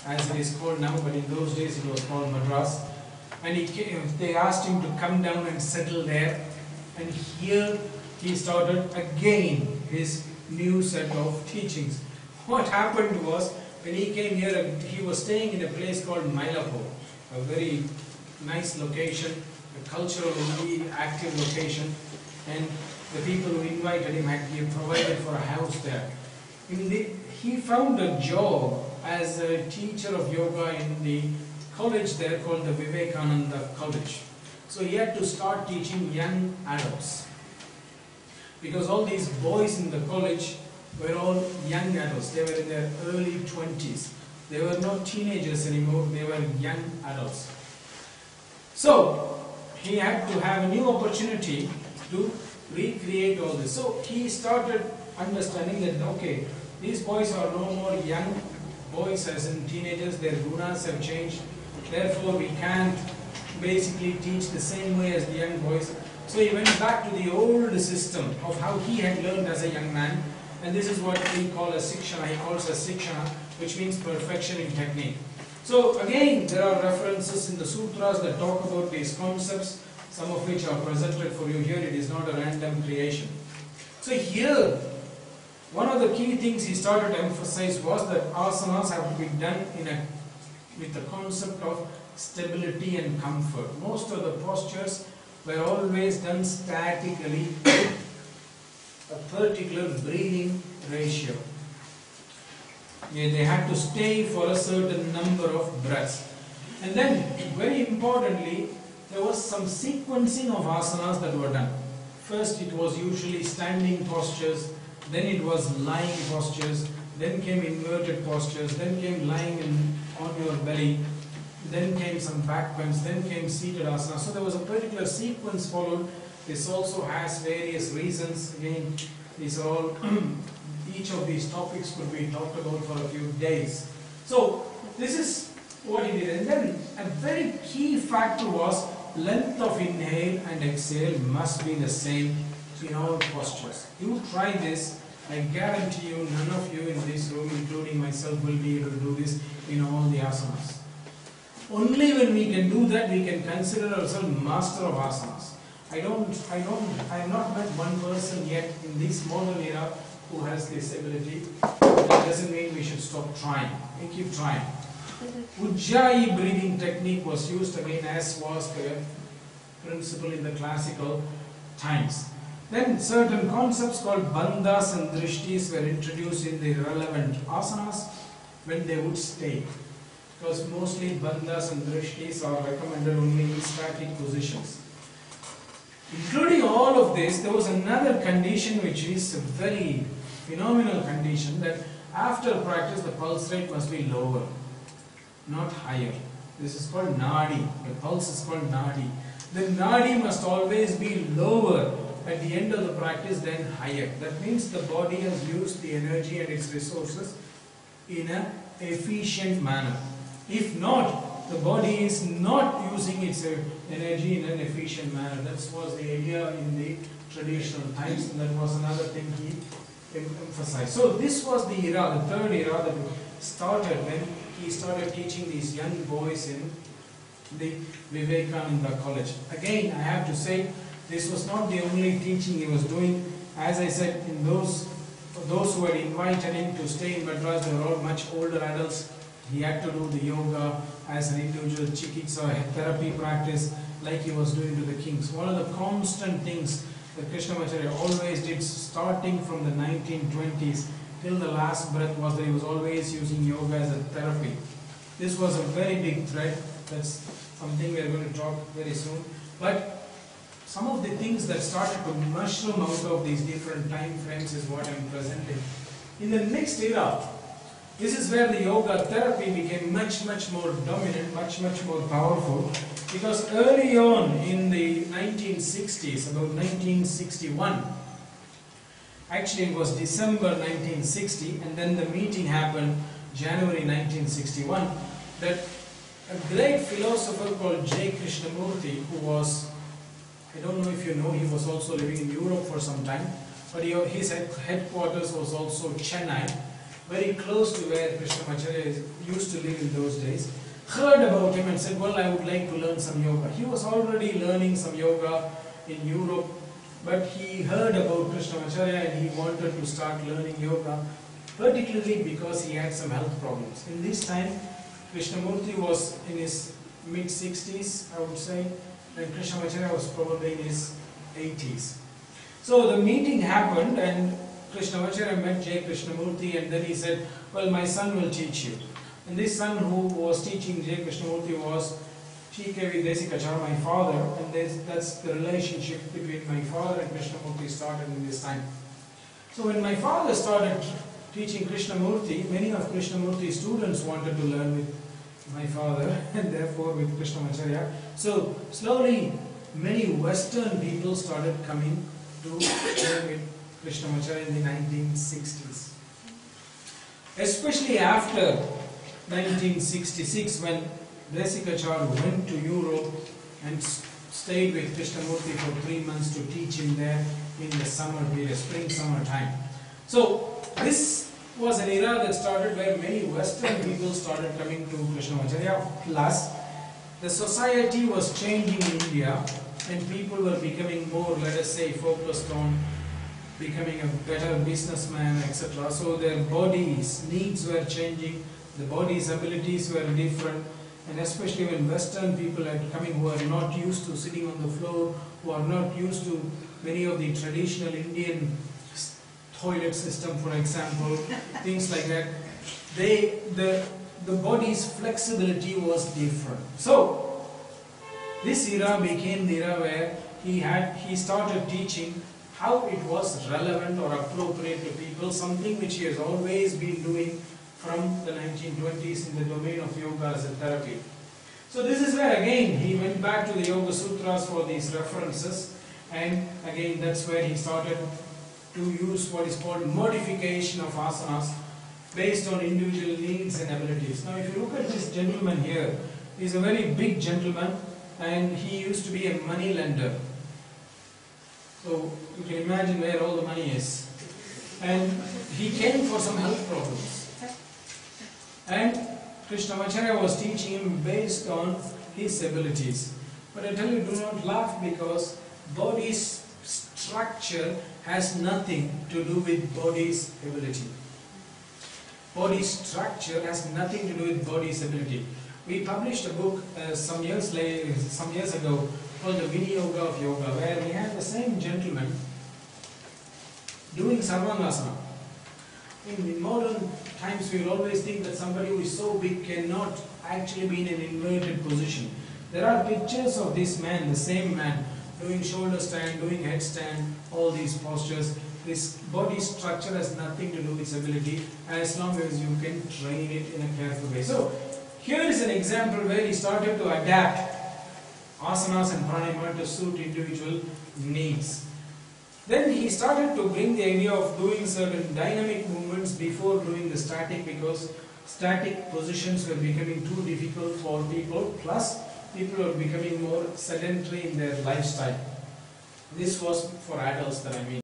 as it is called now, but in those days it was called Madras. And they asked him to come down and settle there. And here he started again his new set of teachings. What happened was, when he came here, he was staying in a place called Mylapore, a very nice location, a culturally active location, and the people who invited him had provided for a house there. He found a job as a teacher of yoga in the college there called the Vivekananda College. So he had to start teaching young adults, because all these boys in the college were all young adults. They were in their early 20s. They were not teenagers anymore, they were young adults. So he had to have a new opportunity to recreate all this. So he started understanding that, okay, these boys are no more young boys as in teenagers, their gunas have changed, therefore we can't basically teach the same way as the young boys. So he went back to the old system of how he had learned as a young man, and this is what we call a sikshana. He calls as sikshana, which means perfection in technique. So again, there are references in the sutras that talk about these concepts, some of which are presented for you here. It is not a random creation. So here, one of the key things he started to emphasize was that asanas have to be done with the concept of stability and comfort. Most of the postures were always done statically, a particular breathing ratio. They had to stay for a certain number of breaths. And then, very importantly, there was some sequencing of asanas that were done. First it was usually standing postures, then it was lying postures, then came inverted postures, then came lying on your belly, then came some back bends, then came seated asana. So there was a particular sequence followed. This also has various reasons. Again, these are all, each of these topics could be talked about for a few days. So this is what he did. And then a very key factor was length of inhale and exhale must be the same in all postures. You try this, I guarantee you none of you in this room, including myself, will be able to do this in all the asanas. Only when we can do that, we can consider ourselves master of asanas. I have not met one person yet in this modern era who has this ability. That doesn't mean we should stop trying. We keep trying. Ujjayi breathing technique was used again, as was the principle in the classical times. Then certain concepts called bandhas and drishtis were introduced in the relevant asanas when they would stay. Because mostly bandhas and drishtis are recommended only in static positions. Including all of this, there was another condition which is a very phenomenal condition, that after practice the pulse rate must be lower, not higher. This is called nadi. The pulse is called nadi. The nadi must always be lower at the end of the practice than higher. That means the body has used the energy and its resources in an efficient manner. If not, the body is not using its energy in an efficient manner. That was the idea in the traditional times, and that was another thing he emphasized. So this was the era, the third era that started when he started teaching these young boys in the Vivekananda College. Again, I have to say, this was not the only teaching he was doing. As I said, in those who had invited him to stay in Madras, they were all much older adults. He had to do the yoga as an individual chikitsa therapy practice like he was doing to the kings. One of the constant things that Krishnamacharya always did, starting from the 1920s till the last breath, was that he was always using yoga as a therapy. This was a very big thread. That's something we are going to talk very soon. But some of the things that started to mushroom out of these different time frames is what I am presenting. In the next era, this is where the yoga therapy became much more dominant, much more powerful, because early on in the 1960s, about 1961, actually it was December 1960, and then the meeting happened January 1961, that a great philosopher called J. Krishnamurti, who was, I don't know if you know, he was also living in Europe for some time, but his headquarters was also Chennai. very close to where Krishnamacharya used to live in those days, heard about him and said, well, I would like to learn some yoga. He was already learning some yoga in Europe, but he heard about Krishnamacharya and he wanted to start learning yoga, particularly because he had some health problems. In this time, Krishnamurti was in his mid-60s, I would say, and Krishnamacharya was probably in his 80s. So the meeting happened and Krishnamacharya met J. Krishnamurti, and then he said, well, my son will teach you. And this son who was teaching J. Krishnamurti was Kausthub Desikachar, my father, and that's the relationship between my father and Krishnamurti started in this time. So when my father started teaching Krishnamurti, many of Krishnamurti's students wanted to learn with my father and therefore with Krishnamacharya. So slowly many Western people started coming to learn with Krishnamacharya in the 1960s. Especially after 1966, when Desikachar went to Europe and stayed with Krishnamurti for 3 months to teach him there in the summer period, spring-summer time. So this was an era that started where many Western people started coming to Krishnamacharya, plus the society was changing in India and people were becoming more, let us say, focused on becoming a better businessman, etc. So their bodies' needs were changing, the body's abilities were different, and especially when Western people are coming who are not used to sitting on the floor, who are not used to many of the traditional Indian toilet system, for example, things like that, the body's flexibility was different. So this era became the era where he started teaching how it was relevant or appropriate to people, something which he has always been doing from the 1920s in the domain of yoga as a therapy. So this is where again he went back to the Yoga Sutras for these references, and again that's where he started to use what is called modification of asanas based on individual needs and abilities. Now if you look at this gentleman here, he is a very big gentleman and he used to be a money lender. So you can imagine where all the money is. And he came for some health problems. And Krishnamacharya was teaching him based on his abilities. But I tell you, do not laugh, because body's structure has nothing to do with body's ability. Body's structure has nothing to do with body's ability. We published a book some years ago called The Vinyoga of Yoga, where we had the same gentleman doing Sarvangasana. In modern times, we will always think that somebody who is so big cannot actually be in an inverted position. There are pictures of this man, the same man, doing shoulder stand, doing head stand, all these postures. This body structure has nothing to do with its ability, as long as you can train it in a careful way. So here is an example where he started to adapt asanas and pranayama to suit individual needs. Then he started to bring the idea of doing certain dynamic movements before doing the static, because static positions were becoming too difficult for people, plus people were becoming more sedentary in their lifestyle. This was for adults that I mean.